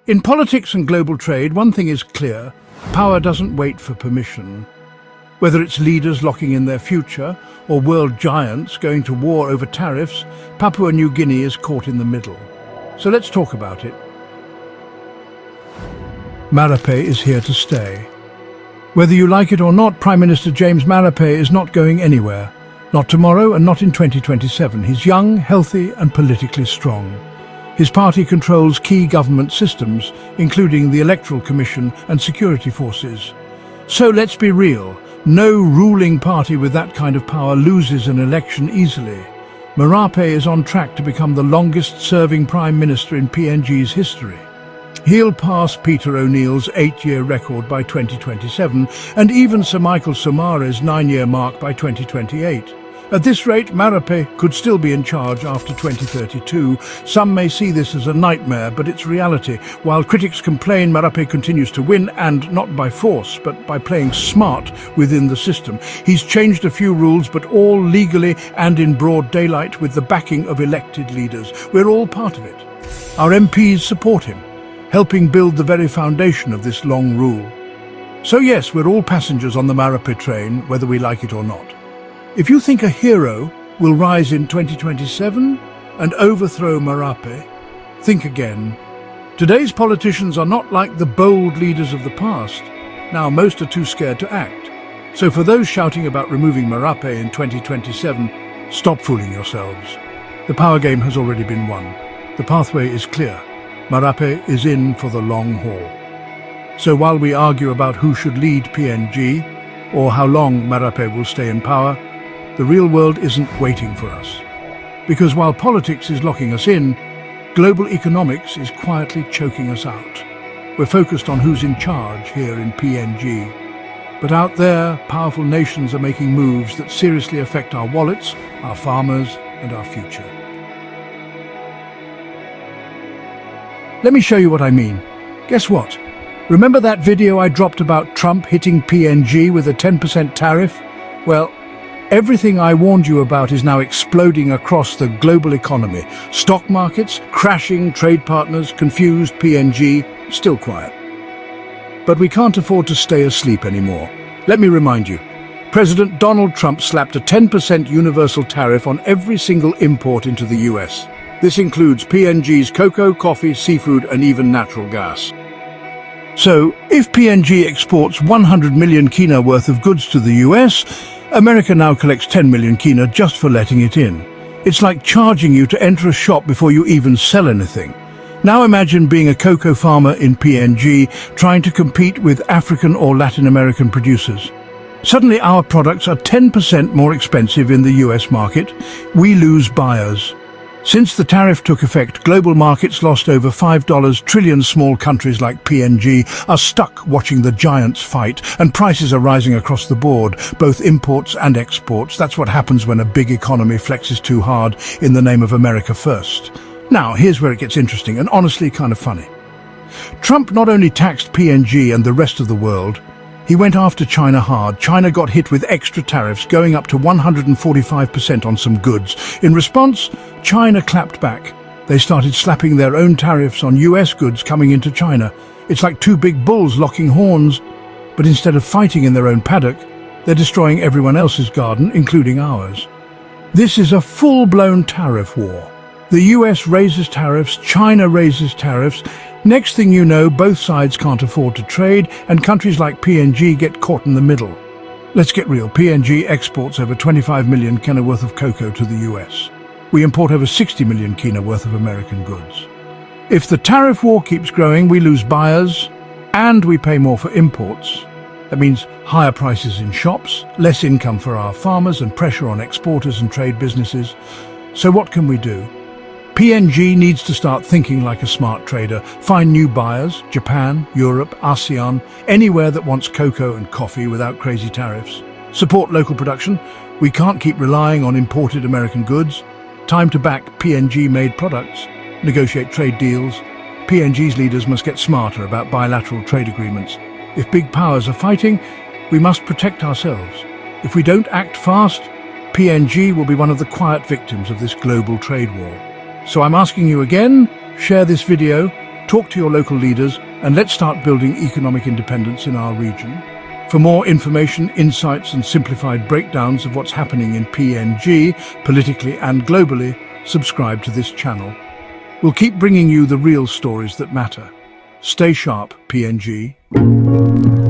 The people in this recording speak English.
In politics and global trade, one thing is clear: power doesn't wait for permission. Whether it's leaders locking in their future or world giants going to war over tariffs, Papua New Guinea is caught in the middle. So let's talk about it. Marape is here to stay. Whether you like it or not, Prime Minister James Marape is not going anywhere. Not tomorrow and not in 2027. He's young, healthy and politically strong. His party controls key government systems, including the Electoral Commission and security forces. So let's be real. No ruling party with that kind of power loses an election easily. Marape is on track to become the longest-serving Prime Minister in PNG's history. He'll pass Peter O'Neill's 8-year record by 2027 and even Sir Michael Somare's 9-year mark by 2028. At this rate, Marape could still be in charge after 2032. Some may see this as a nightmare, but it's reality. While critics complain, Marape continues to win, and not by force, but by playing smart within the system. He's changed a few rules, but all legally and in broad daylight with the backing of elected leaders. We're all part of it. Our MPs support him, helping build the very foundation of this long rule. So yes, we're all passengers on the Marape train, whether we like it or not. If you think a hero will rise in 2027 and overthrow Marape, think again. Today's politicians are not like the bold leaders of the past. Now most are too scared to act. So for those shouting about removing Marape in 2027, stop fooling yourselves. The power game has already been won. The pathway is clear. Marape is in for the long haul. So while we argue about who should lead PNG or how long Marape will stay in power, the real world isn't waiting for us. Because while politics is locking us in, global economics is quietly choking us out. We're focused on who's in charge here in PNG. But out there, powerful nations are making moves that seriously affect our wallets, our farmers, and our future. Let me show you what I mean. Guess what? Remember that video I dropped about Trump hitting PNG with a 10% tariff? Well, everything I warned you about is now exploding across the global economy. Stock markets, crashing, trade partners, confused, PNG, still quiet. But we can't afford to stay asleep anymore. Let me remind you, President Donald Trump slapped a 10% universal tariff on every single import into the US. This includes PNG's cocoa, coffee, seafood, and even natural gas. So, if PNG exports 100 million kina worth of goods to the US, America now collects 10 million kina just for letting it in. It's like charging you to enter a shop before you even sell anything. Now imagine being a cocoa farmer in PNG trying to compete with African or Latin American producers. Suddenly our products are 10% more expensive in the US market. We lose buyers. Since the tariff took effect, global markets lost over $5 trillion. Small countries like PNG are stuck watching the giants fight, and prices are rising across the board, both imports and exports. That's what happens when a big economy flexes too hard in the name of America first. Now, here's where it gets interesting and honestly kind of funny. Trump not only taxed PNG and the rest of the world, he went after China hard. China got hit with extra tariffs going up to 145% on some goods. In response, China clapped back. They started slapping their own tariffs on US goods coming into China. It's like two big bulls locking horns. But instead of fighting in their own paddock, they're destroying everyone else's garden, including ours. This is a full-blown tariff war. The US raises tariffs, China raises tariffs. Next thing you know, both sides can't afford to trade, and countries like PNG get caught in the middle. Let's get real. PNG exports over 25 million kina worth of cocoa to the US. We import over 60 million kina worth of American goods. If the tariff war keeps growing, we lose buyers, and we pay more for imports. That means higher prices in shops, less income for our farmers, and pressure on exporters and trade businesses. So what can we do? PNG needs to start thinking like a smart trader. Find new buyers, Japan, Europe, ASEAN, anywhere that wants cocoa and coffee without crazy tariffs. Support local production. We can't keep relying on imported American goods. Time to back PNG-made products. Negotiate trade deals. PNG's leaders must get smarter about bilateral trade agreements. If big powers are fighting, we must protect ourselves. If we don't act fast, PNG will be one of the quiet victims of this global trade war. So I'm asking you again, share this video, talk to your local leaders, and let's start building economic independence in our region. For more information, insights, and simplified breakdowns of what's happening in PNG, politically and globally, subscribe to this channel. We'll keep bringing you the real stories that matter. Stay sharp, PNG.